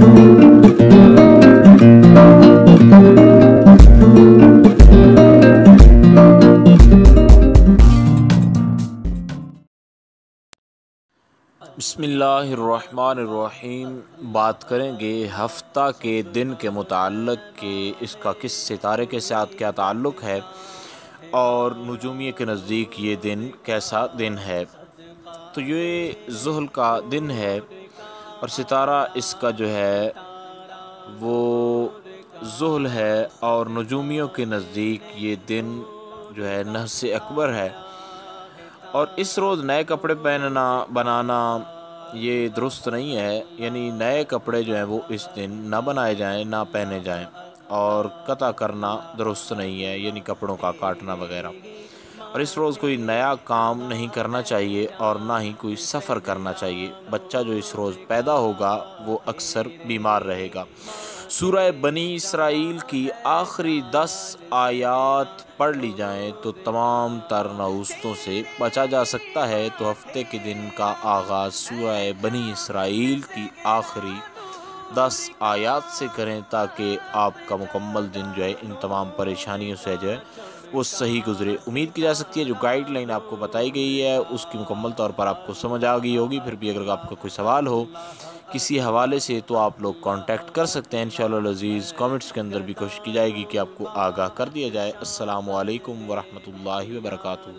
بسم اللہ الرحمن الرحیم۔ بات کریں گے ہفتہ کے دن کے متعلق کہ اس کا کس ستارے کے ساتھ کیا تعلق ہے اور نجومیہ کے نزدیک یہ دن کیسا دن ہے۔ تو یہ ذوال کا دن ہے اور ستارہ اس کا جو ہے وہ ذوال ہے، اور نجومیوں کے نزدیک یہ دن جو ہے نحس اکبر ہے، اور اس روز نئے کپڑے بنانا یہ درست نہیں ہے، یعنی نئے کپڑے جو ہیں وہ اس دن نہ بنائے جائیں نہ پہنے جائیں، اور قطع کرنا درست نہیں ہے، یعنی کپڑوں کا کاٹنا وغیرہ، اور اس روز کوئی نیا کام نہیں کرنا چاہیے اور نہ ہی کوئی سفر کرنا چاہیے۔ بچہ جو اس روز پیدا ہوگا وہ اکثر بیمار رہے گا۔ سورہ بنی اسرائیل کی آخری 10 آیات پڑھ لی جائیں تو تمام تر نحوستوں سے بچا جا سکتا ہے۔ تو ہفتے کے دن کا آغاز سورہ بنی اسرائیل کی آخری 10 آیات سے کریں تاکہ آپ کا مکمل دن جو ہے ان تمام پریشانیوں سے جو ہے وہ صحیح گزرے۔ امید کی جا سکتی ہے جو گائیڈ لائن آپ کو بتائی گئی ہے اس کی مکمل طور پر آپ کو سمجھ آ گئی ہوگی۔ پھر بھی اگر آپ کا کوئی سوال ہو کسی حوالے سے تو آپ لوگ کانٹیکٹ کر سکتے ہیں انشاءاللہ العزیز۔ کامنٹس کے اندر بھی کوشش کی جائے گی کہ آپ کو آگاہ کر دیا جائے۔ السلام علیکم ورحمۃ اللہ وبرکاتہ۔